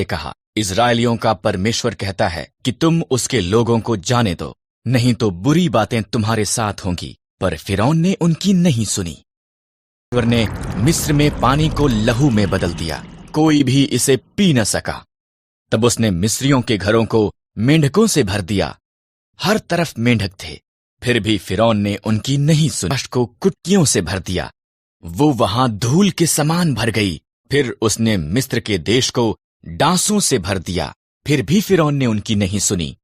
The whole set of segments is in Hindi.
ने कहा, इजराइलियों का परमेश्वर कहता है कि तुम उसके लोगों को जाने दो, नहीं तो बुरी बातें तुम्हारे साथ होंगी। पर फिरौन ने उनकी नहीं सुनी। परमेश्वर ने मिस्र में पानी को लहू में बदल दिया, कोई भी इसे पी न सका। तब उसने मिस्रियों के घरों को मेंढकों से भर दिया, हर तरफ मेंढक थे। फिर भी फिरौन ने उनकी नहीं सुनी। राष्ट्र को कुत्तियों से भर दिया, वो वहां धूल के समान भर गई। फिर उसने मिस्र के देश को डांसों से भर दिया, फिर भी फिरौन ने उनकी नहीं सुनी।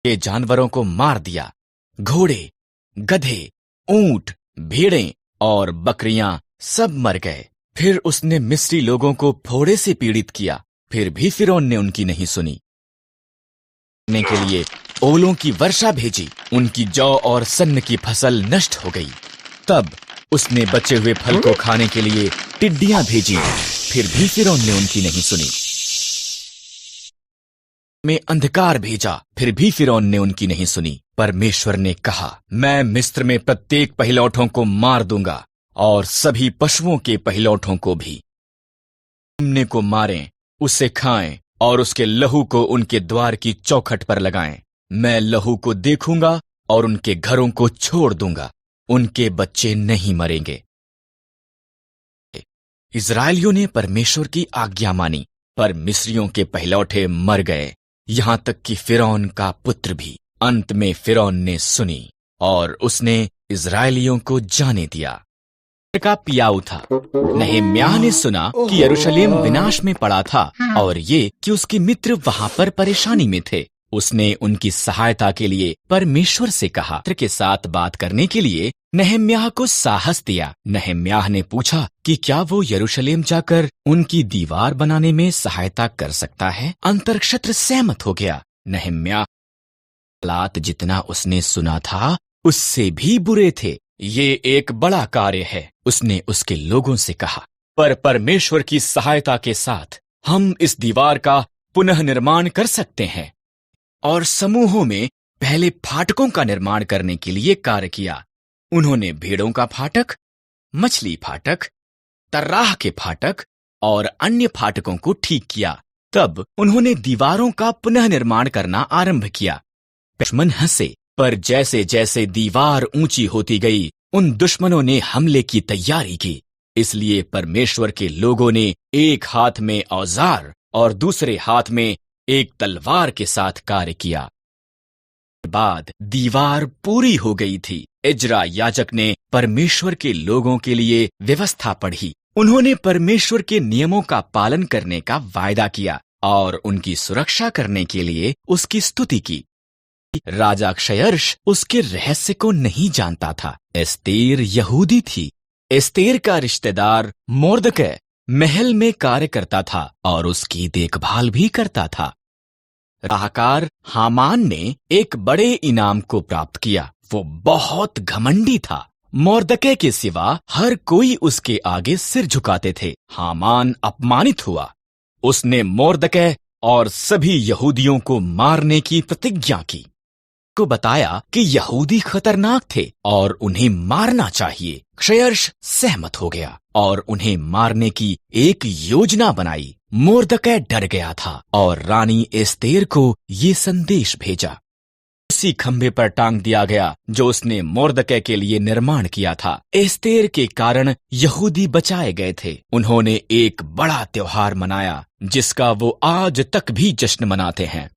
के जानवरों को मार दिया, घोड़े, गधे, ऊंट, भेड़ें और बकरियां सब मर गए। फिर उसने मिस्री लोगों को फोड़े से पीड़ित किया, फिर भी फिरौन ने उनकी नहीं सुनी। के लिए ओलों की वर्षा भेजी, उनकी जौ और सन्न की फसल नष्ट हो गई। तब उसने बचे हुए फल को खाने के लिए टिड्डियां भेजी, फिर भी फिरौन ने उनकी नहीं सुनी। में अंधकार भेजा, फिर भी फिरौन ने उनकी नहीं सुनी। परमेश्वर ने कहा, मैं मिस्र में प्रत्येक पहिलौठों को मार दूंगा और सभी पशुओं के पहिलौठों को भी। मेमने को मारें, उसे खाएं और उसके लहू को उनके द्वार की चौखट पर लगाएं। मैं लहू को देखूंगा और उनके घरों को छोड़ दूंगा, उनके बच्चे नहीं मरेंगे। इजराइलियों ने परमेश्वर की आज्ञा मानी, पर मिस्रियों के पहिलौठे मर गए, यहां तक कि फिरौन का पुत्र भी। अंत में फिरौन ने सुनी और उसने इजराइलियों को जाने दिया। का पियाऊ था। नहम्याह ने सुना कि यरूशलेम विनाश में पड़ा था और ये कि उसके मित्र वहां पर परेशानी में थे। उसने उनकी सहायता के लिए परमेश्वर से कहा। मित्र के साथ बात करने के लिए नहम्याह को साहस दिया। नहम्याह ने पूछा कि क्या वो यरूशलेम जाकर उनकी दीवार बनाने में सहायता कर सकता है। अंतरक्षत्र सहमत हो गया। नहम्याह हालात जितना उसने सुना था उससे भी बुरे थे। ये एक बड़ा कार्य है, उसने उसके लोगों से कहा, पर परमेश्वर की सहायता के साथ हम इस दीवार का पुनः निर्माण कर सकते हैं। और समूहों में पहले फाटकों का निर्माण करने के लिए कार्य किया। उन्होंने भेड़ों का फाटक, मछली फाटक, तर्राह के फाटक और अन्य फाटकों को ठीक किया। तब उन्होंने दीवारों का पुनः निर्माण करना आरंभ किया। दुश्मन हंसे, पर जैसे जैसे दीवार ऊंची होती गई, उन दुश्मनों ने हमले की तैयारी की। इसलिए परमेश्वर के लोगों ने एक हाथ में औजार और दूसरे हाथ में एक तलवार के साथ कार्य किया। बाद दीवार पूरी हो गई थी। इजरा याजक ने परमेश्वर के लोगों के लिए व्यवस्था पढ़ी। उन्होंने परमेश्वर के नियमों का पालन करने का वायदा किया और उनकी सुरक्षा करने के लिए उसकी स्तुति की। राजा क्षयर्ष उसके रहस्य को नहीं जानता था। एस्तेर यहूदी थी। एस्तेर का रिश्तेदार मोर्दकै महल में कार्य करता था और उसकी देखभाल भी करता था। राहकार हामान ने एक बड़े इनाम को प्राप्त किया। वो बहुत घमंडी था। मोर्दकै के सिवा हर कोई उसके आगे सिर झुकाते थे। हामान अपमानित हुआ। उसने मोर्दकै और सभी यहूदियों को मारने की प्रतिज्ञा की। को बताया कि यहूदी खतरनाक थे और उन्हें मारना चाहिए। क्षयर्ष सहमत हो गया और उन्हें मारने की एक योजना बनाई। मोर्दकै डर गया था और रानी एस्तेर को ये संदेश भेजा। उसी खंभे पर टांग दिया गया जो उसने मोर्दकै के लिए निर्माण किया था। एस्तेर के कारण यहूदी बचाए गए थे। उन्होंने एक बड़ा त्योहार मनाया जिसका वो आज तक भी जश्न मनाते हैं।